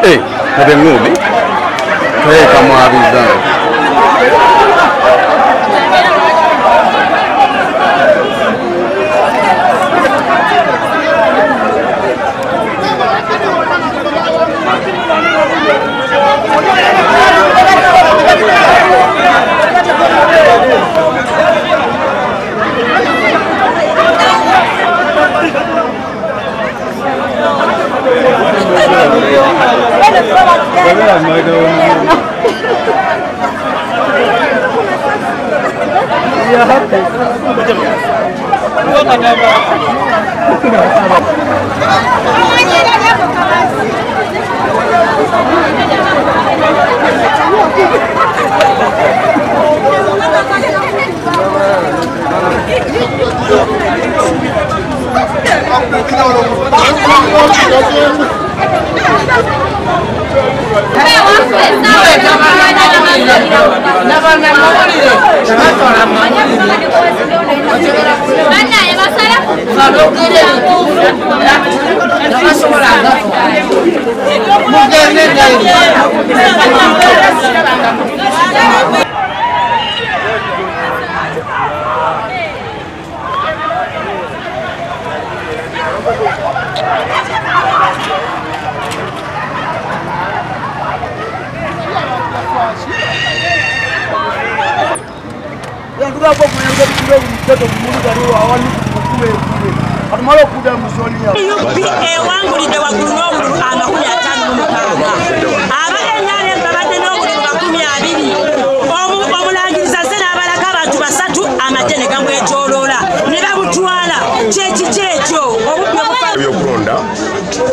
Hey, have a movie? Hey, come on, have it done.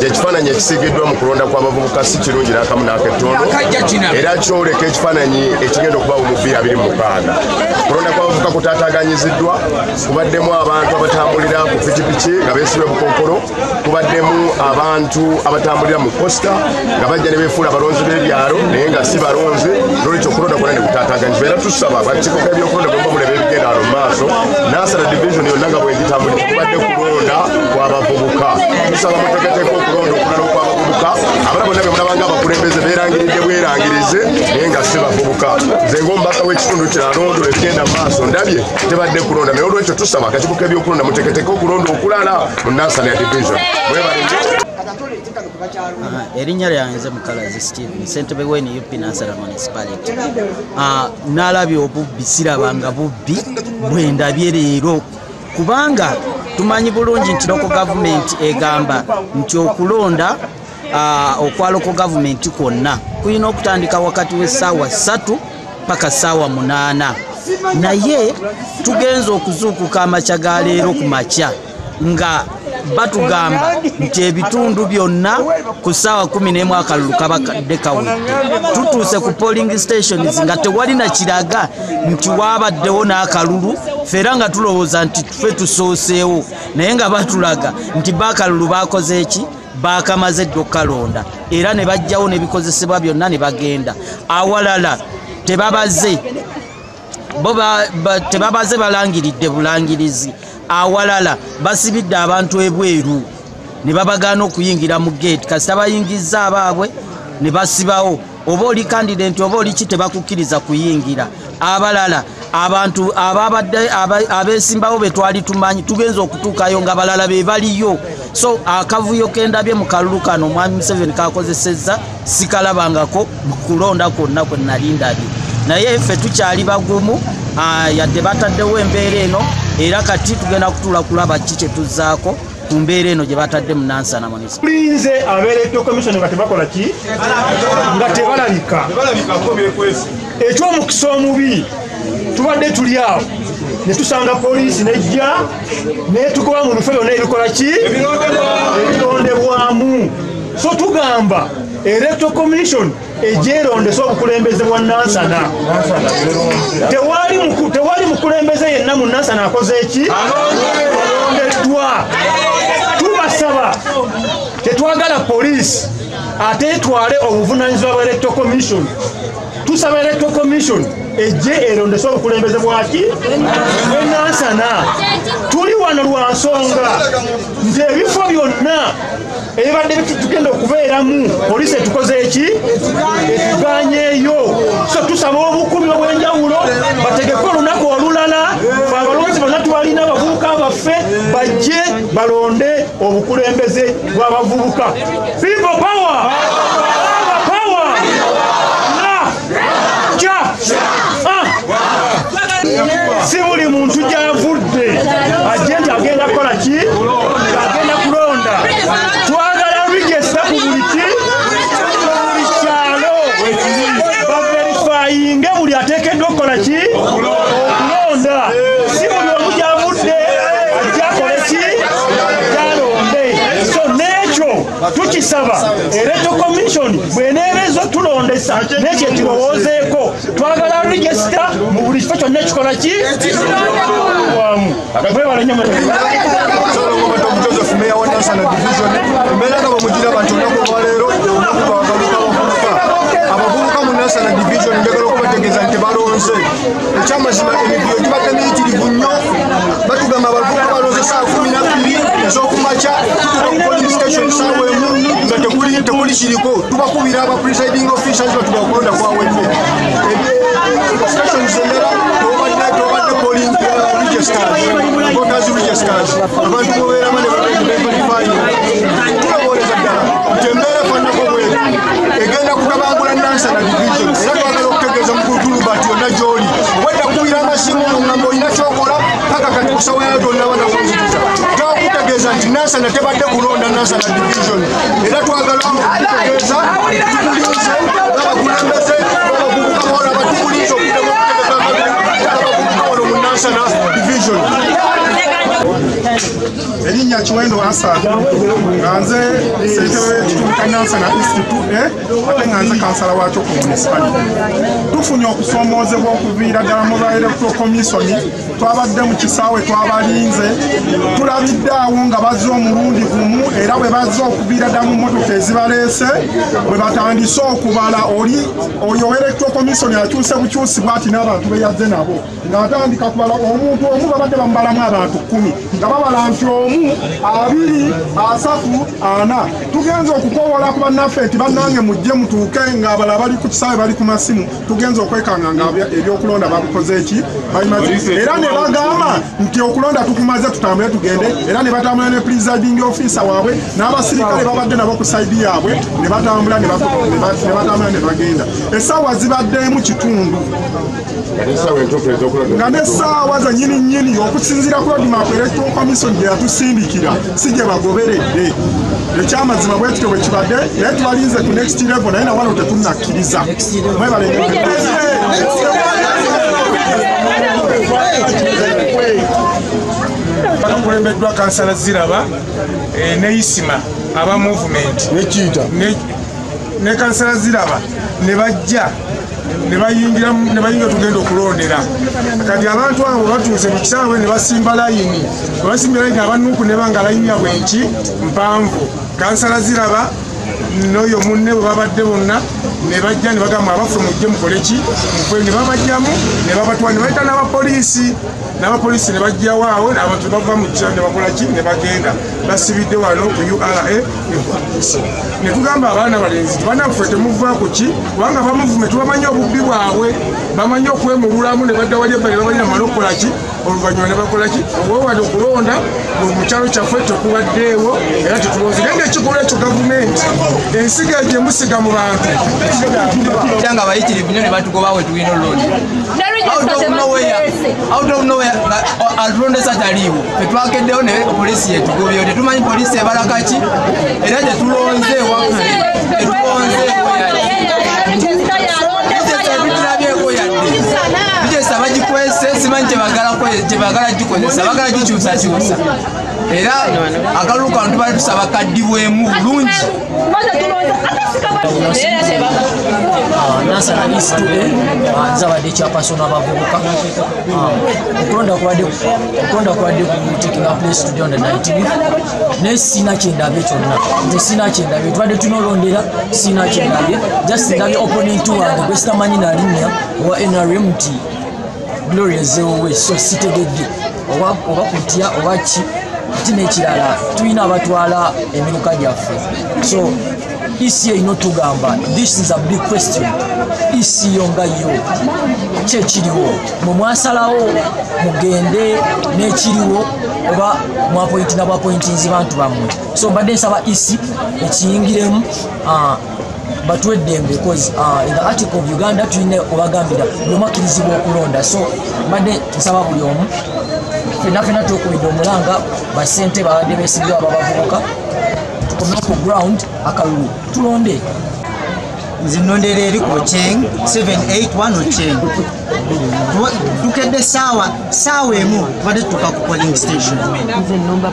ekifaananyi ekisiigiddwa mu kulonda kw'abavubuka si kirungi n'akamu n'akettondo era kyoleka ekifaananyi ekigenda okuba mu 2026 kulonda kw'abavubuka kutaataaganyiziddwa kubaddemu abantu abatambulira ku pikipiki nga beesibye bukookolo kubaddemu abantu abatambulira mu kosta nga bajja ne beefuula abalonzi b'ebyalo naye nga si balonzi n'olwekyo okulonda kwonna ne kutaataaganyizibwa era tusaba bakiiko k'ebyokulonda bwe muba muleba ebigenda wano mu maaso Nansana division yonna nga bwegitambulira kubadde kulonda kw'abavubuka tusaba muteeketeeka okulonda okulala kw'abavubuka abala bonna be mulabanga abakulembeze beerangiridde bwerangirize naye nga si bavubuka nze ng'omubaka w'ekitundu kya Londo ekigenda mu maaso ndabye tebadde kulonda naye olwekyo tusaba akakiiko k'ebyokulonda muteeketeeka okulonda okulala mu Nansana division erinnya lyanze Mukalazi Steve ssentebe w'NUP Nansana municipality nalabye obubbi sirabanga bubbi bwe ndabye leero kubanga tumanyi bulungi nti local government egamba nti okulonda okwa local government kwonna kulina okutandika wakati w'essaawa 3 paka ssaawa 8 naye tugenza okuzuukuka amakya ga leero ku makya nga batugamba nti ebitundu byonna ku ssaawa 11 akalulu kabadde kawedde tutuuse ku polling stations nga tewali na kiraga nti waabaddewo n'akalulu fera nga tulowooza nti tufe tusooseewo naye nga batulaga nti baakalulu baakoze eki baakamaze dde okkalonda era ne bajjawo n'ebikozesebwa byonna ne bagenda awalala tebabaze balangiridde bulangirizi awalala basibidde abantu ebweru ne babagaana okuyingira mu gate kasita bayingizza abaabwe ne basibawo oba oli candidate oba oli ki tebakukkiriza kuyingira abalala abantu ababadde abeesimbawo be twali tumanyi tugenza okutuukayo nga balala be baliyo so akavuyo kendabye mu kalulu kano omwami Museveni kakozesezza sikalabangako mu kulonda kwonna kwe nalindabye naye ffe tukyali bagumu yadde bataddewo embeera eno era kati tugenda kutuula kulaba ki kye tuzzaako ku mbeera eno gye batadde mu Nansana municipality. Tulinze abeeredde commission nga tebakola ki nga tebalabika eky'omukisa omubi tubadde tuli awo ne tusanga poliisi nejja netugoba mu bifo byonna ebikola ki ebirondebwamu so tugamba electoral commission ejerondesa obukulembeze bwa Nansana tewali mukulembeze yenna mu Nansana akoze eki alondeddwa tubasaba tetwagala poliisi ate etwale obuvunanyizibwa bwa electoral commission tusaba electoral commission ejje erondesa obukulembeze bwaki Nansana tuli wano lwa nsonga nti ebifo byonna ebibadde tugenda okubeeramu poliisi etukoze eki etuganyeeyo so tusaba obukubi obw'enjawulo bategeke olunaku olulala fe abalonzi bonna twalina abavubuka baffe bajje balonde obukulembeze bw'abavubuka. People power! Power! Si buli muntu gy'avudde ajje nti agenda kukola ki agenda kulonda. Twagala register ku buli ki buli kyalo baverifyinge buli ateekeddwa okukola ki okulonda. Si buli omu gy'avudde ajje akole ki gyalonde. So n'ekyo tukisaba electoral commission bw'eneebeeza otulondesa n'ekyo ekirowoozeeko twagala register mu buli kifo kyonna ekikola ki wamu. Joseph Meya wa Nansana division embeera nga bamugira abantu olunaku olwaleero abavubuka mu Nansana division njagala okubategeeza nti balonze ekyamazima emibiro gibadde ezokumaca tutera ku polling station sawemu nga tekuli kiriko tubakubira aba presiding officers batubakulonda kwawedde stations endala tobadde polling registers voters registers abantu bobeeramu ne baverifying tulabooleza ddala tembeera fanako bweru egenda kutabangula nansana division era twagala okutegeeza mukutulu bati yonna gy'oli obwedda kubira amasimu ngamba olina kyokola paka kati kusawayo tonna bana kunzituza gakutegeeza nti nansana tebadde kulonda nansana division era twagala okutegeeza tukulinze abakulembeze abavubuka bawona batukulinze okuddamu okutegeeza abavubuka wano mu nansana division. Erinnya Kiwendo Asad nga nze ssentebe w'ekitundu kya Nansana Institute ate nga nze kansala waakyo ku municipality. Tufunye okusoomoozebwa okuviira ddala mu ba Electoral Commission twabadde mu kisaawe twabalinze tulabidde awo nga bazze omulundi gumu era bwe bazze okuviira ddala mu mmotoka ezibaleese bwe batandise okubala oyo Electoral Commission akyuse bukyusi bw'ati n'abantu be yazze nabo ng'atandika kubala omuntu omu babadde bamubalamu abantu 10 nga babala nti omu 2 3 4 tugenze okukowola ku bannaffe nti bannange mujje mutuuke ng'abala bali ku kisaawe bali ku masimu tugenze okwekanga nga ebyokulonda babukoze eki era ne bagamba nti okulonda tukumaze tutambule tugende era ne batambula ne presiding officer waabwe n'abasirikale babadde nabo ku saidi yaabwe ne batambula ne bagenda essaawa zibaddemu kitundu nga n'essaawa za nnyini okusinziira ku roadmap Electoral Commission gye yatusindikira si gye bagoberedde ekyamazima bwe kityo bwe kibadde naye tubalinze ku next level naye na wano tetunnakkiriza bakulembeddwa kansala Ziraba ne Isima aba movement ne kansala Ziraba ne bajja ne bayingira tugenda okulondera kati abantu abo batuuse mu kisaawe ne basimba layini abanuku ne banga layini yabwe eki mpanvu kansala Ziraba n'oyo munne bwe babadde bonna ne bajja ne bagamba abaffe mujje mukole ki ne babajjamu ne babatwala ne bayita n'abapoliisi ne bajjawo awo abantu bava mu kisaawe ne bakola ki ne bagenda basibidde wano ku URA ne tugamba abaana balenzi banaffe temuvaako ki kubanga bamuvume tubamanyi obubbi bwabwe bamanyi okwemululamu ne badda wali ebbali babalina mala okukola ki oluvannyuma ne bakola ki obwewali okulonda mu kyalo kyaffe tekubaddeewo era tetulonze naye ngaekikolwa ekyo gavumenti ensiga egyo emusiga mu bantu era nga bayitirivu nnyo ne batugobawo tugenda olulonda out of nowhere alulondesa taliiwo fetwakeddewo ne polisi yetugobyewo tetumanyi polisi ebalaka ki era gyetulonze ewaffe bitulabyeko yadde bikyesa bagikwese simanyi kyebagala gikozesa bagala gikyusakyusa era akalulu kano tubali tusaba kaddibwemu bulungi Nansana Institute nzabadde ekyapasona abavubuka okulonda kubadde ku taking a place today on the 19th naye sina kyendabye kyonna nze sina kyendabye tubadde tunolondera sina kyendabye just ndabye opponent wange gwe sitamanyi nalinnya owa NRM nti Gloria ezewowe so sitegedde oba kutya oba ki ati n'ekirala tulina abatwala emiruka gyaffe so isi erina tugamba this is a big question isi yo nga yo kyekiriwo mwasalawo mugende n'ekiriwo oba mwapointi n'abapointinzi bantu bammwe so mbadde nsaba isi ekiyingiremu batuwe eddembe because in the article of Uganda tulina obagambira buli omu akkirizibwa okulonda so mbadde nsaba buli omu fenafena tukubidde omulanga basente babadde beesimbyewo ababavubuka tukomeo ku ground akalulu tulonde nze nnondera eri ku Ocheng 781 Ocheng tukedde saawa emu tubadde tutuuka ku polling station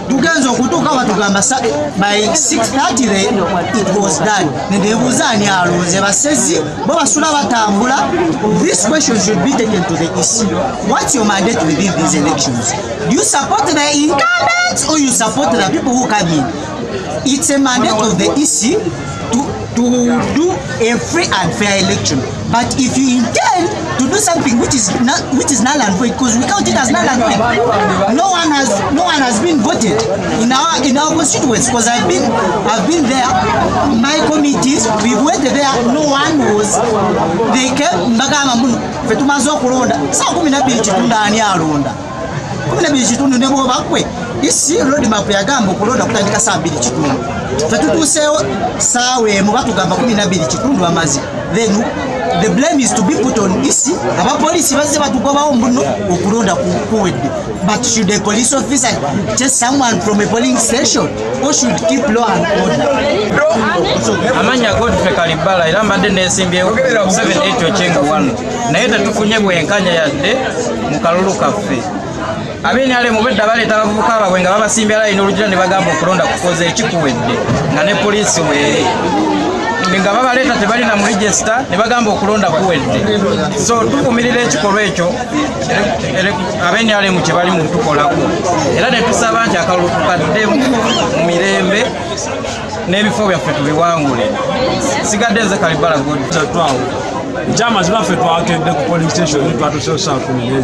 tugenza okutuuka batugamba by 6:30 it was done nenebuuza ani alonze basezi bo basula batambula. This question should be taken to the EC. What's your mandate within these elections? Do you support the incumbents or you support the people who come in? It's a mandate of the EC to do a free and fair election. But if you intend to do something which is null and void, because we count it as null and void. No one has been voted in our constituents, because I've been there. My committees, we went there. No one was. They came. Mbagama munu. Fetumazo kulonda. Sa 12 chitunda ani alonda. 12 chitundu nebo bakwe. Isi road map ya gambo kulonda kutandika saa 2 chitundu. Fetutuseyo sawe mu batugamba 12 chitundu amazi. Then the blame is to be put on isi aba police baze batugobawo mbuno okulonda kuwedde. But should a police officer just someone from a polling station, or should keep law and order? Amanya Godfrey Kalibala era mbadde nesimbye 78 Ochenga 1 naye tetufunye bwenkanya yadde mu kalulu kaffe. Abeni ale mubedda baleeta abavubuka ababwe nga babasimbye line oluggira ne bagamba okulonda kukoze ekikuwedde nga ne poliisi weeri nga babaleeta tebalina mu register ne bagamba okulonda kuwedde. So tuvumirira ekikolwa ekyo abeni ale mu kyebali mu tukolako era ne tusaba nti akalulu tukadde mu mirembe n'ebifo byaffe tubiwangule. Sigadde nze Kalibala Godfrey. Chama zibaffe twakedde ku polling station twatuse saa 10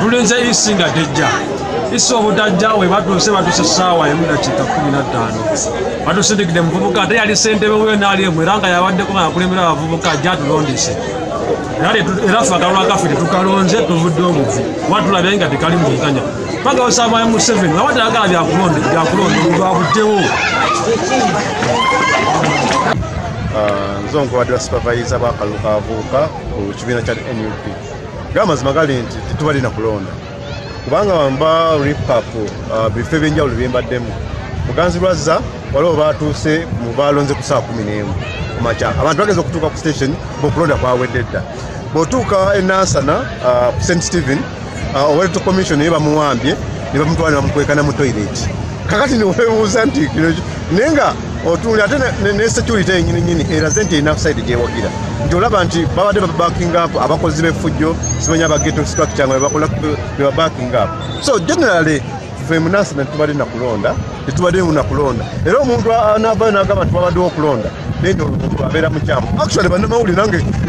tulinze isinga tejja iso obutajja we batuse saawa emu dakiika 15 batusindikidde muvubuka ate yali ssentebe we naali emu era nga yabaddeko akulembera abavubuka ajja atulondese era ffe akalulu akaffe tetukalonze tuvudde obuvu watulabye nga tekali munkanya paka osaba mu 7 nga batalagala byakulonda lwabuddewo. Nzongo wadde supervisor b'akalulu k'abavubuka ku kibiina kya NUP gamazima gali nti tetubalina kulonda kubanga bamba recap bifo ebyenjawulo byembaddemu muganzi lwazza waliwo baatuuse mu balonze ku saa 11 kumakya abantu bageza okutuuka ku station b'okulonda kwawedde dda bw'otuuka enansana ku St Stephen Electoral Commission ye bamuwambye ne bamutwala bamukwekana mu toilet kakati niwebuuza nti naye nga otunula ate ne security yennyini eraze nti erina side gyewagira nti olaba nti babadde backing up abakozi b'effujjo simanya abageto structure nga be backing up. So generally ffe munasana tetubalina kulonda tetubadde muna kulonda era omuntu anaavayo n'agamba nti babaddewo okulonda naye omuntu abeera mukyamu. Actually bannamawulire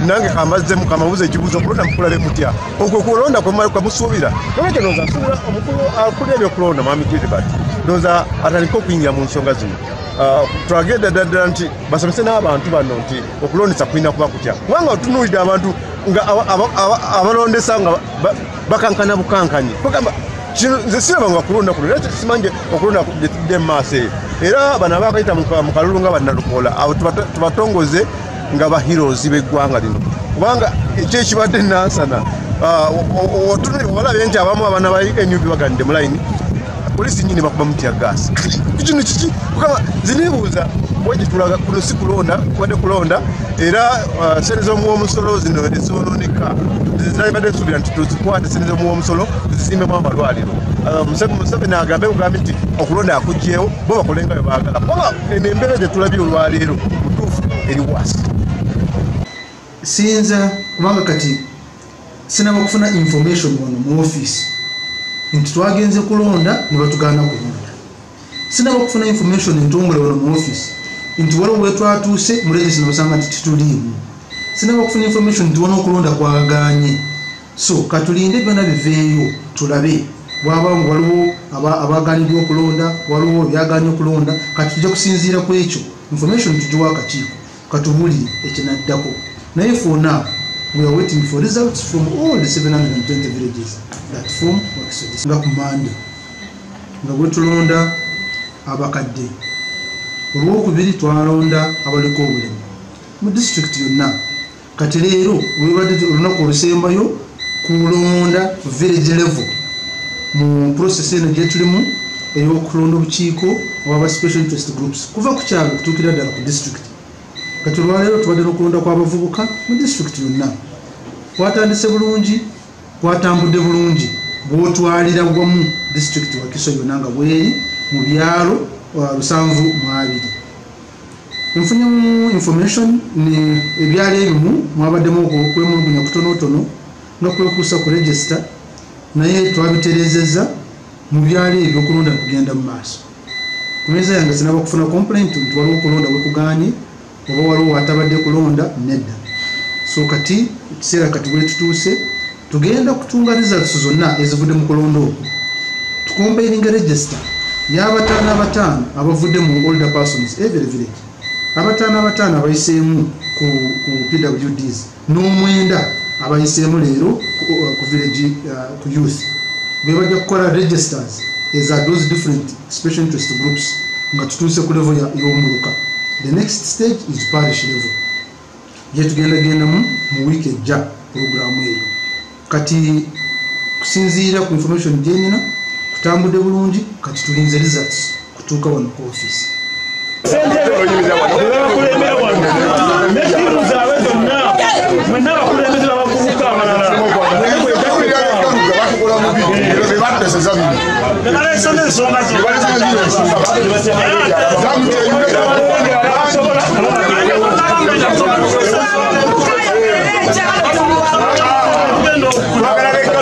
nange kamazzemu kamabuza ekibuuzo okulonda mukulabe mutya okwo kulonda kwemusuubira nolwekyo nooza asuula omukulu akulira ebyokulonda Mwami Gilbert nooza atandika okuyingira mu nsonga zino. Twagenda ddala nti basomese n'abantu bano nti okulondesa kulina kuba kutya kubanga otunuulidde abantu nga abalondesa nga bakankana bukankanye kugamba nze siraba nga kulonda kuno era kisimanje okulonda gye tudde mu maaso eyo era bano abakayita mu kalulu nga bannalukoola abo tubatongoze nga baheroes b'eggwanga lino kubanga ekyekibadde nansana walabye nti abamu abaana ba NUP baganidde mu layini polisi nyini bakuba mutya gas kino kiki kama zinibuuza wagitulaga kuno si kulonda kubadde kulonda era sente z'omuwomusolo zino ezononeka zibadde zisuubira nti tuzikwate sente z'omuwomusolo tuzizimbemu amalwaliro Museveni agambe bugambi nti okulonda akugyewo bo bakolenga bwe baagala kubanga embeera gye tulabye olwaleero mutuufu eri wasi sinza kubanga kati sinaba kufuna information wano mu office nti twagenze kulonda ne batugaana kulonda. Sinaba kufuna information entongole wano mu office nti waliwo wetwatuuse mu regisi ne basanga nti tituliimu. Sinaba kufuna information nti wano okulonda kwaganye. So katulinde byonna biveeyo tulabe bw'abangu waliwo abaagaaniddwa okulonda waliwo byagaanye okulonda kati tujja kusinziira ku ekyo information tugiwa akakiiko katubulire ekinaddako. Naye for now we are waiting for results from all the 720 villages that form Wakiso district. Nga kumande nga bwe tulonda abakadde olwokubiri twalonda abaliko obulemu mu district yonna kati leero webadde olunaku olusembayo kulonda village level mu process eno gye tulimu ey'okulonda obukiiko obwaba special interest groups kuva ku kyalo kutuukira ddala ku district. Kati olwaleero tubadde n'okulonda kw'abavubuka mu district yonna kwatandise bulungi kwatambudde bulungi bw'otwalira wamu district Wakiso yonna nga bweri mu byalo 702. Nfunyemu information ne ebyalo ebimu mwabaddemu okwemulugunya kutonotono nga kwekuusa ku register naye twabitereezezza mu byalo ebyo okulonda kugenda mu maaso. Ku meeza yange sinaba kufuna complaint nti waliwo okulonda bwe kugaanye oba waliwo atabadde kulonda nedda. so kati ekiseera kati wetutuuse tugenda kutunga results zonna ezivudde mu kulonda okwo tukompairinga register y'abataano abavudde mu older persons every village abataano abayiseemu ku PWDs n'omwenda abayiseemu leero ku village ku youth bebajja kukola registers eza those different special interest groups nga tutuuse ku level y'omuluka. The next stage is parish level yetugendagendamu mu wiiki ejja programu eyo kati kusinziira ku information gyenina kutambudde bulungi kati tulinze results kutuuka wano ku office. Zamu